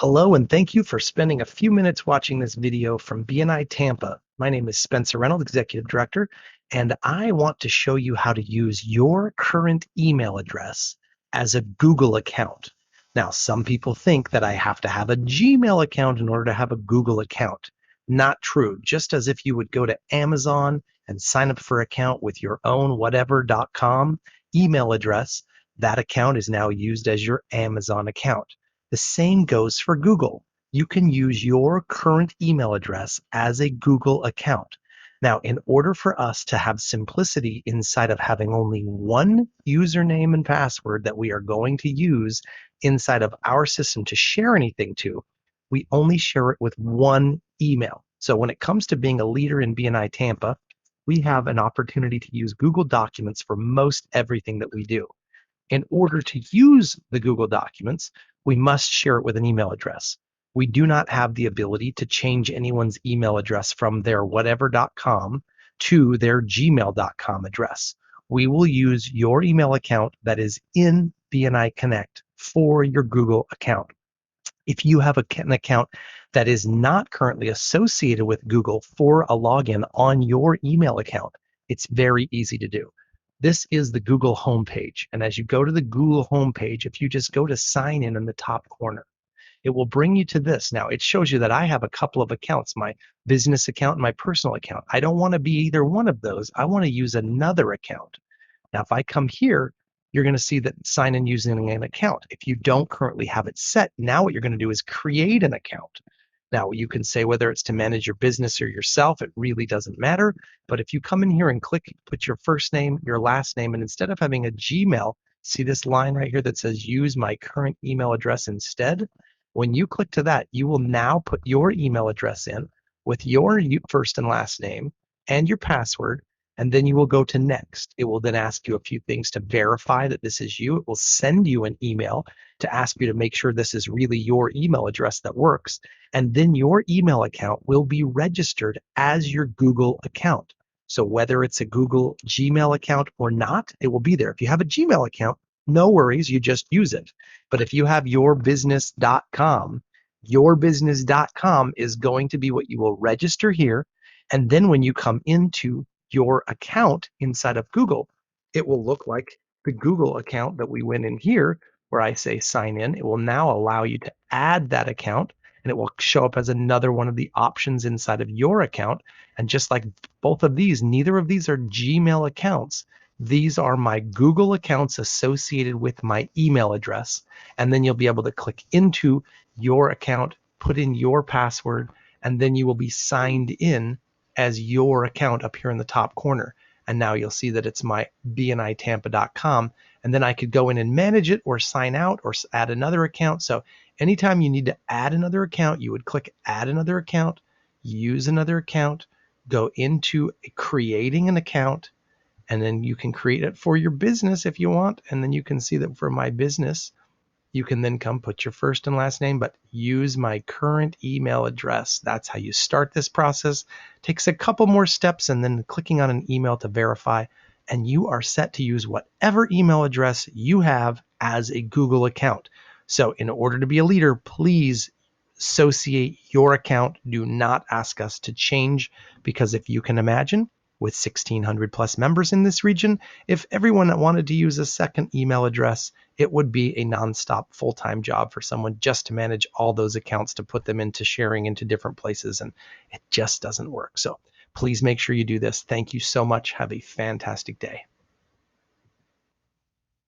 Hello, and thank you for spending a few minutes watching this video from BNI Tampa. My name is Spencer Reynolds, Executive Director, and I want to show you how to use your current email address as a Google account. Now, some people think that I have to have a Gmail account in order to have a Google account. Not true. Just as if you would go to Amazon and sign up for an account with your own whatever.com email address, that account is now used as your Amazon account. The same goes for Google. You can use your current email address as a Google account. Now, in order for us to have simplicity inside of having only one username and password that we are going to use inside of our system to share anything to, we only share it with one email. So when it comes to being a leader in BNI Tampa, we have an opportunity to use Google Documents for most everything that we do. In order to use the Google Documents, we must share it with an email address. We do not have the ability to change anyone's email address from their whatever.com to their gmail.com address. We will use your email account that is in BNI Connect for your Google account. If you have an account that is not currently associated with Google for a login on your email account, it's very easy to do. This is the Google homepage. And as you go to the Google homepage, if you just go to sign in the top corner, it will bring you to this. Now, it shows you that I have a couple of accounts, my business account and my personal account. I don't want to be either one of those. I want to use another account. Now, if I come here, you're going to see that sign in using an account. If you don't currently have it set, now what you're going to do is create an account. Now, you can say whether it's to manage your business or yourself, it really doesn't matter. But if you come in here and click, put your first name, your last name, and instead of having a Gmail, see this line right here that says use my current email address instead? When you click to that, you will now put your email address in with your first and last name and your password, and then you will go to next. It will then ask you a few things to verify that this is you. It will send you an email to ask you to make sure this is really your email address that works. And then your email account will be registered as your Google account. So whether it's a Google Gmail account or not, it will be there. If you have a Gmail account, no worries, you just use it. But if you have yourbusiness.com is going to be what you will register here. And then when you come into your account inside of Google, it will look like the Google account that we went in here where I say sign in. It will now allow you to add that account and it will show up as another one of the options inside of your account. And just like both of these, neither of these are Gmail accounts. These are my Google accounts associated with my email address. And then you'll be able to click into your account, put in your password, and then you will be signed in as your account up here in the top corner. And now you'll see that it's my bnitampa.com. And then I could go in and manage it or sign out or add another account. So anytime you need to add another account, you would click add another account, use another account, go into creating an account, and then you can create it for your business if you want. And then you can see that for my business, you can then come put your first and last name, but use my current email address. That's how you start this process. Takes a couple more steps and then clicking on an email to verify, and you are set to use whatever email address you have as a Google account. So in order to be a leader, please associate your account. Do not ask us to change, because if you can imagine, with 1,600 plus members in this region, if everyone wanted to use a second email address, it would be a nonstop full-time job for someone just to manage all those accounts, to put them into sharing into different places, and it just doesn't work. So please make sure you do this. Thank you so much. Have a fantastic day.